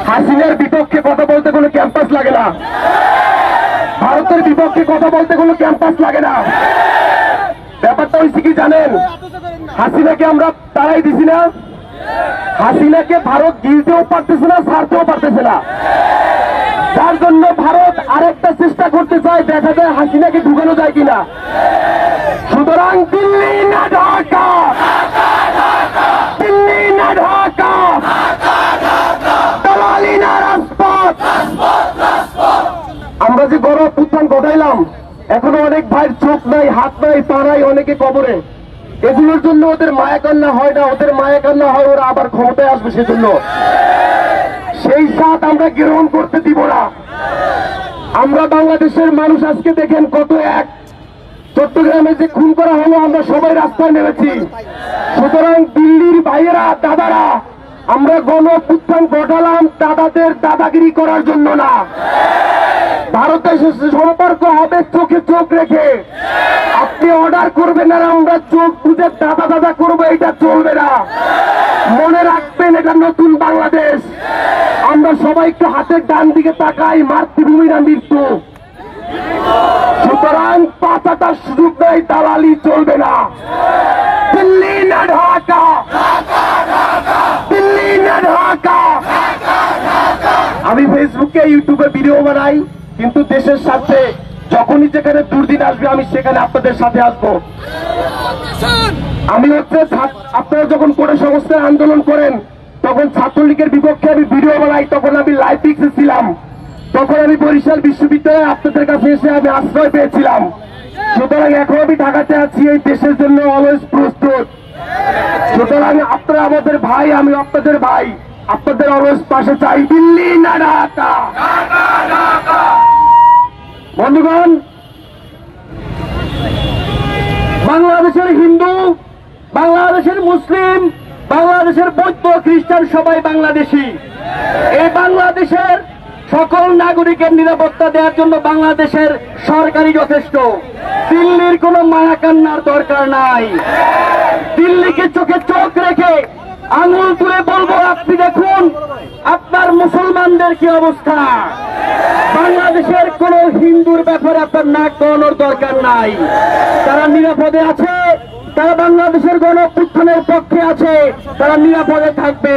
হাসিনার বিপক্ষে কথা বলতে কোনো ক্যাম্পাস লাগে না, ভারতের বিপক্ষে কথা বলতে কোনো ক্যাম্পাস লাগে না। ব্যাপারটা হয়েছে কি জানেন, হাসিনাকে আমরা তাড়াই দিছি না, হাসিনাকে ভারত গিলতেও পারতেছে না, ছাড়তেও পারতেছে না। যার জন্য ভারত আরেকটা চেষ্টা করতে চায়, দেখা যায় হাসিনাকে ঢুকানো যায় কিনা। সুতরাং দিল্লি না ঢাকা, দিল্লি না ঢাকা, দালালি না রাজপথ। আমরা যে গণ অভ্যুত্থান ঘটাইলাম, এখনো অনেক ভাইয়ের চোখ নাই, হাত নাই, পা নাই, অনেকে কবরে। এগুলোর জন্য ওদের মায়া কান্না হয় না, ওদের মায়া কান্না হয় ওরা আবার ক্ষমতায় আসবে সেজন্য। সেই সাথ আমরা গ্রহণ করতে দিব না। আমরা বাংলাদেশের মানুষ আজকে দেখেন কত এক, চট্টগ্রামে যে খুন করা হলো, আমরা সবাই রাস্তায় নেমেছি। সুতরাং দিল্লির ভাইয়েরা, দাদারা, আমরা গণ অভ্যুত্থান ঘটালাম দাদাদের দাদাগিরি করার জন্য না। ভারতের সম্পর্ক হবে চোখে চোখ রেখে। আপনি অর্ডার করবেন আর আমরা চোখ বুঝে দাদা দাদা করবো, এটা চলবে না। মনে রাখবেন, এটা নতুন বাংলাদেশ। আমরা সবাই একটু হাতের ডান দিকে তাকাই, মাতৃভূমি না মৃত্যু। সুতরাং পাতাটা সুযোগ নেই, দালালি চলবে না। দিল্লি না ঢাকা, দিল্লি না ঢাকা। আমি ফেসবুকে ইউটিউবে ভিডিও বানাই, কিন্তু দেশের সাথে যখনই যেখানে দুর্দিন আসবে আমি সেখানে আপনাদের সাথে আসবো। আমি আপনারা যখন কোন সংস্থার আন্দোলন করেন, তখন ছাত্রলীগের বিপক্ষে আমি ভিডিও বানাই, তখন আমি লাইভ পিক্সে ছিলাম। তখন আমি বরিশাল বিশ্ববিদ্যালয়ে আপনাদের কাছে এসে আমি আশ্রয় পেয়েছিলাম। সুতরাং এখন আমি ঢাকাতে আছি, এই দেশের জন্য অলওয়েজ প্রস্তুত। সুতরাং আপনারা আমাদের ভাই, আমি আপনাদের ভাই, আপনাদের অলওয়েজ পাশে চাই। দিল্লি না ঢাকা। বন্ধুগণ, বাংলাদেশের হিন্দু, বাংলাদেশের মুসলিম, বাংলাদেশের বৌদ্ধ, খ্রিস্টান সবাই বাংলাদেশি। এই বাংলাদেশের সকল নাগরিকের নিরাপত্তা দেওয়ার জন্য বাংলাদেশের সরকারই যথেষ্ট। দিল্লির কোনো মায়া কান্নার দরকার নাই। দিল্লিকে চোখে চোখ রেখে আঙুল তুলে বলবো, আপনি দেখুন আপনার মুসলমানদের কি অবস্থা। বাংলাদেশের কোন হিন্দুর ব্যাপারে আপনার নাক গলানোর দরকার নাই। তারা নিরাপদে আছে, তারা বাংলাদেশের গণ অভ্যুত্থানের পক্ষে আছে, তারা নিরাপদে থাকবে।